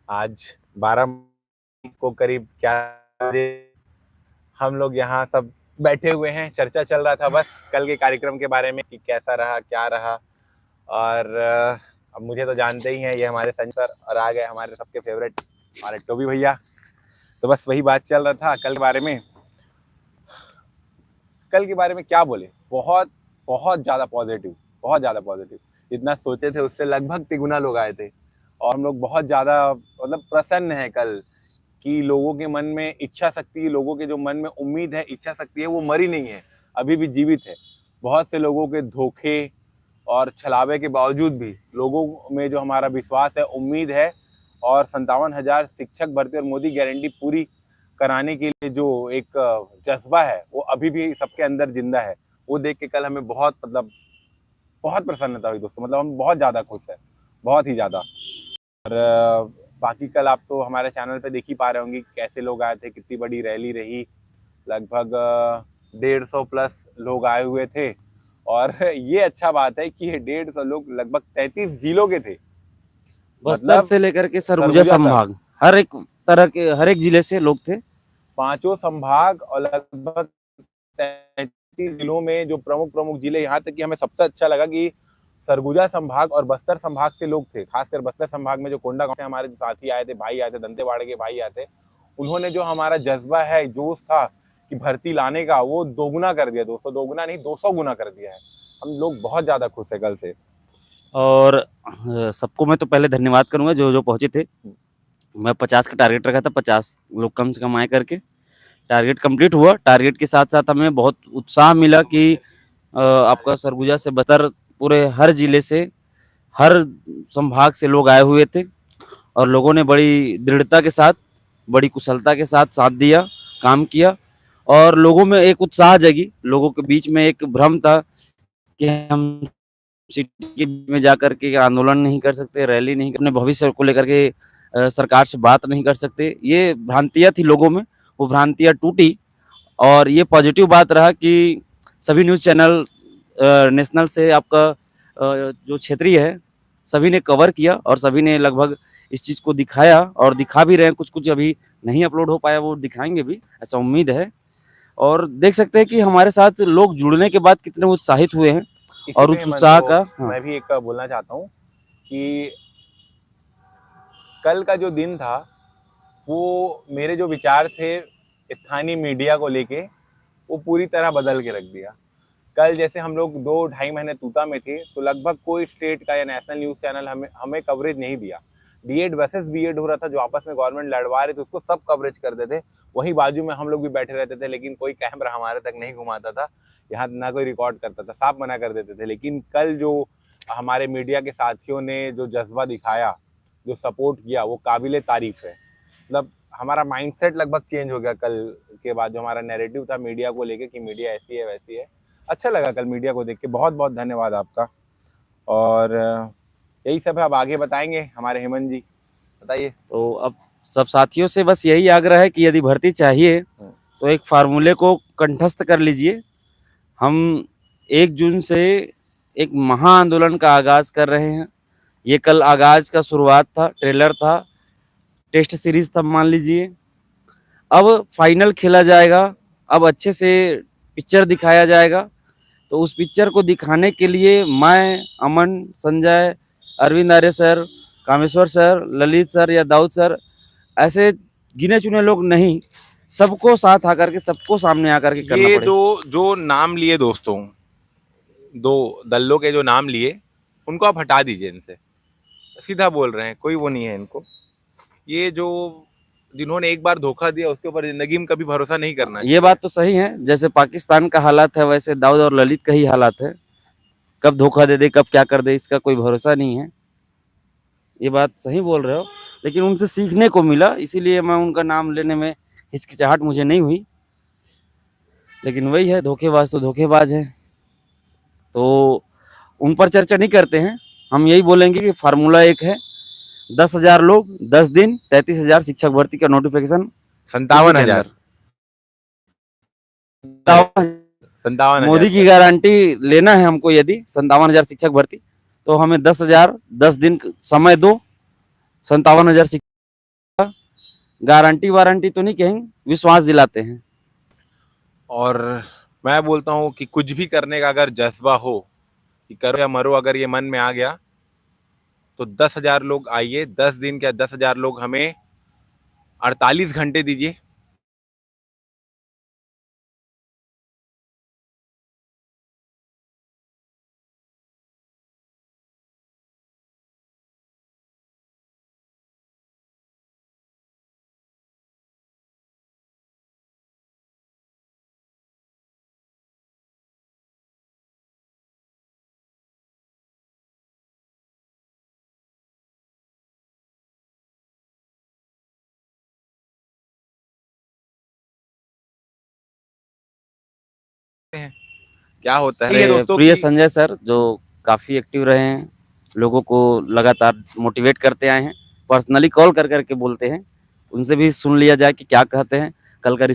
आज 12 को करीब क्या बजे हम लोग यहाँ सब बैठे हुए हैं, चर्चा चल रहा था बस कल के कार्यक्रम के बारे में कि कैसा रहा क्या रहा। और अब मुझे तो जानते ही हैं, ये हमारे संजय सर और आ गए हमारे सबके फेवरेट हमारे टोबी भैया। तो बस वही बात चल रहा था कल के बारे में। कल के बारे में क्या बोले, बहुत बहुत ज़्यादा पॉजिटिव, बहुत ज़्यादा पॉजिटिव। जितना सोचे थे उससे लगभग तिगुना लोग आए थे और हम लोग बहुत ज़्यादा मतलब प्रसन्न हैं कल कि लोगों के मन में इच्छा शक्ति, लोगों के जो मन में उम्मीद है, इच्छा शक्ति है, वो मरी नहीं है, अभी भी जीवित है। बहुत से लोगों के धोखे और छलावे के बावजूद भी लोगों में जो हमारा विश्वास है, उम्मीद है और 57,000 शिक्षक भर्ती और मोदी गारंटी पूरी कराने के लिए जो एक जज्बा है, वो अभी भी सबके अंदर जिंदा है। वो देख के कल हमें बहुत मतलब बहुत प्रसन्नता हुई दोस्तों। मतलब हम बहुत ज़्यादा खुश हैं, बहुत ही ज़्यादा। और बाकी कल आप तो हमारे चैनल पे देख ही पा रहे होंगे कैसे लोग आए थे, कितनी बड़ी रैली रही। लगभग 150 प्लस लोग आए हुए थे। और ये अच्छा बात है कि ये 150 लोग लगभग 33 जिलों के थे, बस्तर मतलब से लेकर के सरगुजा सरगुजा तक संभाग, हर एक तरह के, हर एक जिले से लोग थे। पांचों संभाग और लगभग 33 जिलों में जो प्रमुख प्रमुख जिले, यहाँ तक कि हमें सबसे अच्छा लगा कि सरगुजा संभाग और बस्तर संभाग से लोग थे। खासकर बस्तर संभाग में जो कोंडा गांव से हमारे साथी आए थे, भाई आए थे, दंतेवाड़े के भाई आए थे, उन्होंने जो हमारा जज्बा है, जोश था कि भर्ती लाने का, वो दोगुना कर दिया दोस्तों। दोगुना नहीं, 200 गुना कर दिया है। हम लोग बहुत ज्यादा खुश है कल से। और सबको मैं तो पहले धन्यवाद करूंगा जो जो पहुंचे थे। मैं 50 का टारगेट रखा था, 50 लोग कम से कम आए करके टारगेट कंप्लीट हुआ। टारगेट के साथ साथ हमें बहुत उत्साह मिला कि आपका सरगुजा से बस्तर, पूरे हर जिले से, हर संभाग से लोग आए हुए थे और लोगों ने बड़ी दृढ़ता के साथ, बड़ी कुशलता के साथ साथ दिया, काम किया और लोगों में एक उत्साह जगी। लोगों के बीच में एक भ्रम था कि हम सिटी में जाकर के आंदोलन नहीं कर सकते, रैली नहीं, अपने भविष्य को लेकर के सरकार से बात नहीं कर सकते। ये भ्रांतियां थी लोगों में, वो भ्रांतियां टूटी और ये पॉजिटिव बात रहा कि सभी न्यूज़ चैनल नेशनल से आपका जो क्षेत्रीय है, सभी ने कवर किया और सभी ने लगभग इस चीज़ को दिखाया और दिखा भी रहे हैं। कुछ कुछ अभी नहीं अपलोड हो पाया, वो दिखाएंगे भी, ऐसा उम्मीद है। और देख सकते हैं कि हमारे साथ लोग जुड़ने के बाद कितने उत्साहित हुए हैं इसी और पे उस उत्साह का। हाँ, मैं भी एक बोलना चाहता हूँ कि कल का जो दिन था, वो मेरे जो विचार थे स्थानीय मीडिया को लेके, वो पूरी तरह बदल के रख दिया। कल जैसे हम लोग 2-2.5 महीने तूता में थे, तो लगभग कोई स्टेट का या नेशनल न्यूज़ चैनल हमें हमें कवरेज नहीं दिया। डीएड वर्सेस बीएड हो रहा था, जो आपस में गवर्नमेंट लड़वा रहे थे, उसको सब कवरेज करते थे। वहीं बाजू में हम लोग भी बैठे रहते थे, लेकिन कोई कैमरा हमारे तक नहीं घुमाता था, यहाँ ना कोई रिकॉर्ड करता था, साफ मना कर देते थे। लेकिन कल जो हमारे मीडिया के साथियों ने जो जज्बा दिखाया, जो सपोर्ट किया, वो काबिले तारीफ है। मतलब हमारा माइंडसेट लगभग चेंज हो गया कल के बाद। जो हमारा नैरेटिव था मीडिया को लेके कि मीडिया ऐसी है वैसी है, अच्छा लगा कल मीडिया को देख के। बहुत बहुत धन्यवाद आपका। और यही सब है, अब आगे बताएंगे हमारे हेमंत जी, बताइए। तो अब सब साथियों से बस यही आग्रह है कि यदि भर्ती चाहिए तो एक फार्मूले को कंठस्थ कर लीजिए। हम 1 जून से एक महा आंदोलन का आगाज कर रहे हैं। ये कल आगाज का शुरुआत था, ट्रेलर था, टेस्ट सीरीज था मान लीजिए। अब फाइनल खेला जाएगा, अब अच्छे से पिक्चर दिखाया जाएगा। तो उस पिक्चर को दिखाने के लिए मैं, Aman, Sanjay, Arvind Arya sir, Kameshwar sir, Lalit sir या दाऊद सर, ऐसे गिने चुने लोग नहीं, सबको साथ आकर के, सबको सामने आकर के करना ये पड़े। दो जो नाम लिए दोस्तों, दो दलों के जो नाम लिए, उनको आप हटा दीजिए इनसे। सीधा बोल रहे हैं, कोई वो नहीं है इनको। ये जो जिन्होंने एक बार धोखा दिया, उसके ऊपर जिंदगी में कभी भरोसा नहीं करना ये चाहिए। बात तो सही है, जैसे पाकिस्तान का हालात है वैसे दाऊद और ललित का ही हालात है। कब धोखा दे दे, कब क्या कर दे, इसका कोई भरोसा नहीं है। ये बात सही बोल रहे हो, लेकिन उनसे सीखने को मिला, इसीलिए मैं उनका नाम लेने में हिचकिचाहट मुझे नहीं हुई। लेकिन वही है, धोखेबाज तो धोखेबाज है, तो उन पर चर्चा नहीं करते हैं। हम यही बोलेंगे कि फार्मूला एक है, 10,000 लोग, 10 दिन, 33,000 शिक्षक भर्ती का नोटिफिकेशन उसी संतावन के हजार अंदर। 57,000 मोदी की गारंटी लेना है हमको, यदि 57,000 शिक्षक भर्ती, तो हमें 10,000 10 दिन समय दो, 57,000 गारंटी वारंटी तो नहीं कहेंगे, विश्वास दिलाते हैं। और मैं बोलता हूँ कि कुछ भी करने का अगर जज्बा हो कि करो या मरो, अगर ये मन में आ गया तो 10,000 लोग आइए, 10 दिन क्या 10,000 लोग, हमें 48 घंटे दीजिए, क्या होता है हमारे दोस्तों प्रिय की। संजय सर जो काफी एक्टिव रहे हैं, लोगों को लगातार मोटिवेट करते आए हैं, पर्सनली कॉल कर करके बोलते हैं, उनसे भी सुन लिया जाए कि क्या कहते हैं। कल का